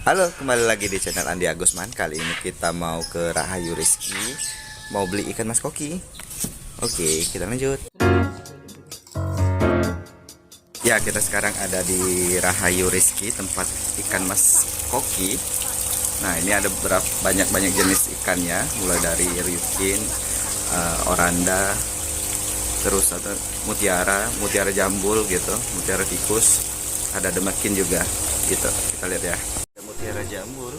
Halo, kembali lagi di channel Andi Agusman. Kali ini kita mau ke Rahayu Rizky, mau beli ikan mas koki. Oke, kita lanjut. Ya, kita sekarang ada di Rahayu Rizky, tempat ikan mas koki. Nah, ini ada banyak jenis ikannya, mulai dari ryukin, oranda, terus ada mutiara jambul gitu, mutiara tikus, ada demekin juga gitu. Kita lihat ya. Mutiara jambul.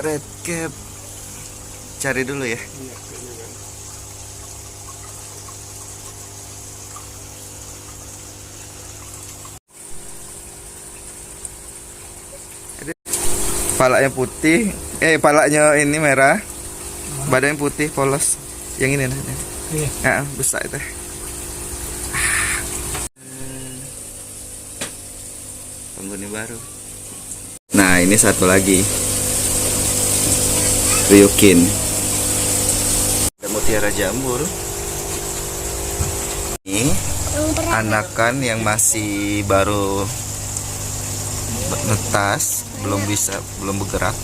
Red cap, cari dulu ya. Palanya putih, palanya ini merah, badannya putih polos. Yang ini nih. Iya. Besar itu. Penghuni baru. Nah, ini satu lagi. Ryukin, mutiara jambul. Ini anakan yang masih baru netas, belum bergerak,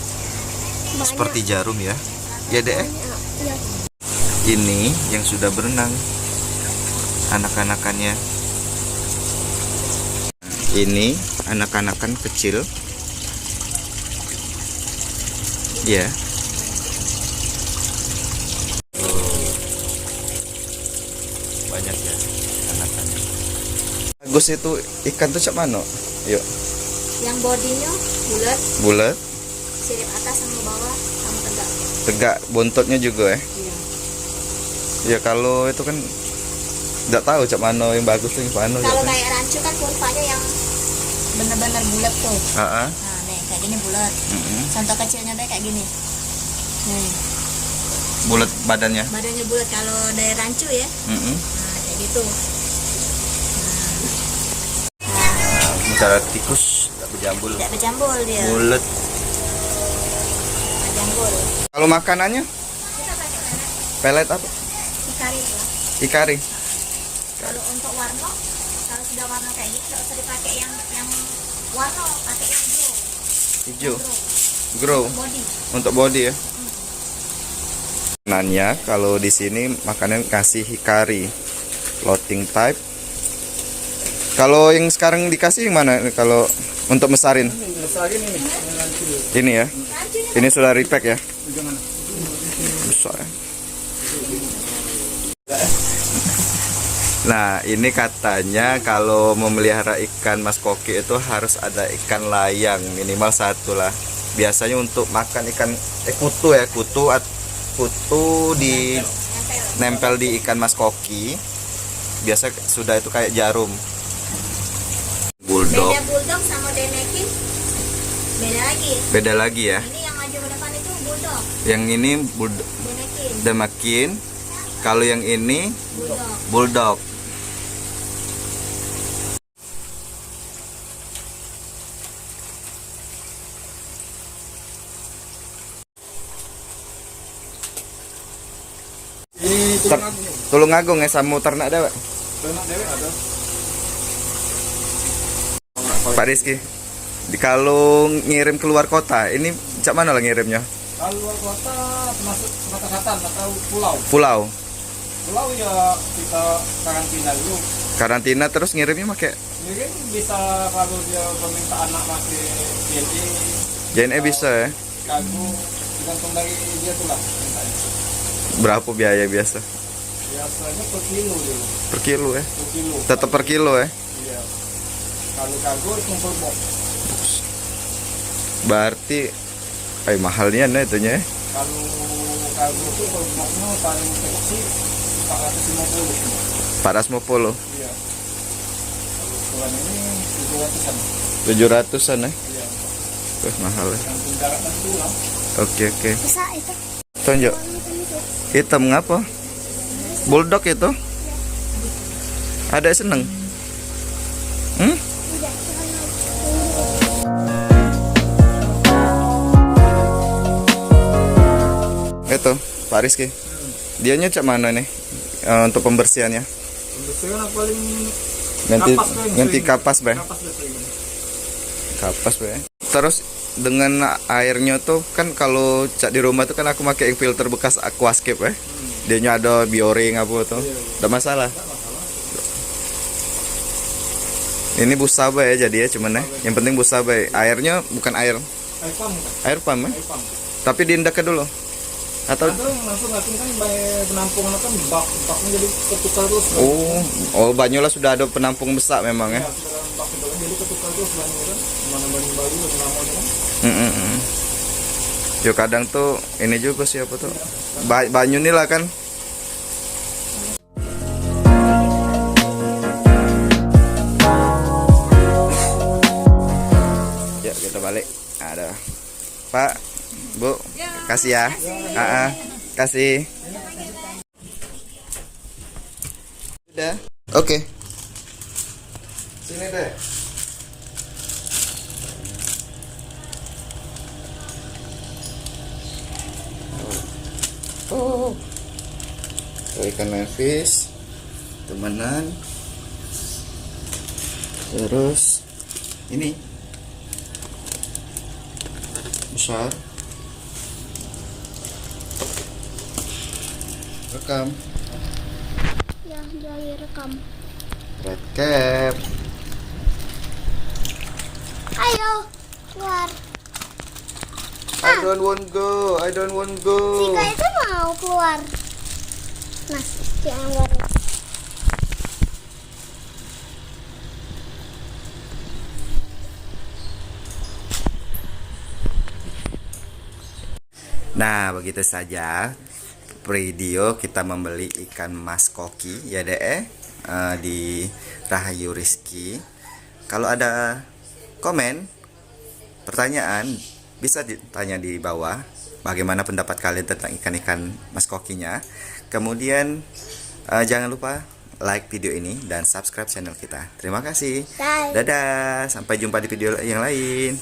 seperti jarum ya. Ya deh. Ini yang sudah berenang, anak-anakannya. Ini anak-anakan kecil. Ya. Banyak ya anak-anak. Bagus itu ikan tuh cak mana? Yuk. Yang bodinya bulat, sirip atas sama bawah sama tegak. Tegak, buntutnya juga ya. Iya. Ya kalau itu kan nggak tahu cak mana yang bagus tuh yang mana. Kalau kayak rancu kan kurvanya yang benar-benar bulat tuh. Nah, nih kayak gini bulat. Contoh kecilnya deh kayak gini. Nih. Bulat badannya. Badannya bulat kalau dari rancu ya. Kayak gitu. Mutiara tikus tidak berjambul. Tidak berjambul dia. Bulat. Berjambul. Kalau makanannya? Kita pakai Pelet apa? ikari lah. Ikari. Kalau untuk warna, kalau sudah warna kayak gini nggak usah dipakai yang warna, pakai yang Hijau. Grow. body. Untuk body ya. Makanannya kalau di sini makanan kasih hikari, floating type. Kalau yang sekarang dikasih yang mana? Kalau untuk mesarin? Ini ya. Ini sudah repack ya. Besar ya. Nah, ini katanya kalau memelihara ikan mas koki itu harus ada ikan layang minimal satu lah. Biasanya untuk makan ikan kutu ya, kutu di nempel di ikan mas koki. Biasa sudah itu kayak jarum. Bulldog. Beda bulldog sama denekin. Beda lagi ya. Ini yang maju ke depan itu bulldog. Yang ini Denekin. Demekin. Kalau yang ini bulldog. Tulungagung ya, sama ternak dewek. Ternak dewek ada. Pak Rizky, kalau ngirim keluar kota, ini cak mana lah ngirimnya? Kalau luar kota termasuk Sumatera Selatan atau pulau. Pulau ya kita karantina dulu. Karantina terus ngirimnya pakai? Mungkin bisa kalau dia meminta anak pakai JNE. JNE bisa ya? Kargo tergantung dari dia tuh lah mintanya. Berapa biaya biasa? Biasanya per kilo dia. Per kilo ya? Per kilo. Tetap per kilo ya? Iya. Kalau kargo harus ngumpul box. Berarti mahalnya nah itunya. Kalau itu produknya paling kecil 450. 450. Iya. Kalau ukuran ini 700-an. 700-an ya. Iya. Mahal ya. Yang penjara kan itu lah. Oke. Bisa itu. Tunjuk. Hitam ngapa? Bulldog itu? Ada seneng? Itu Pak Rizky. Dianya cak mana nih untuk pembersihannya? Pembersihan paling Ganti kapas be. kapas biasa ini. Kapas be. Terus dengan airnya tuh kan kalau cak di rumah tuh kan aku pakai filter bekas aquascape ya. Dianya ada bioring apa tuh. Udah masalah. Ini busa be ya jadi ya cuman ya. Yang penting busa be. Airnya bukan air Air pump. air pump ya. Air pump. Tapi diindahkan dulu. Atau Langsung kan penampungan kan baknya jadi ketukar terus. oh Banyulas sudah ada penampung besar memang ya. Ya, sudah bak itu kan jadi ketukar terus banyak kan. Mana banyak bayu yang namanya kan. Yo kadang tuh ini juga siapa tuh Banyu nih lah kan. Ya kita balik. Ada Pak, Bu, kasih ya. Kasih. Udah. Oke. Sini deh. Oh. Ikan nefis. Temenan. Terus ini besar. Rekam. Ya, dari rekam. Red cap. Ayo, keluar. I don't want go. Jika itu mau keluar. Mas, jangan keluar. Nah, begitu saja video kita membeli ikan mas koki ya deh di Rahayu Rizky. Kalau ada komen, pertanyaan, bisa ditanya di bawah. Bagaimana pendapat kalian tentang ikan-ikan mas kokinya. Kemudian jangan lupa like video ini dan subscribe channel kita. Terima kasih. Bye. Dadah, sampai jumpa di video yang lain.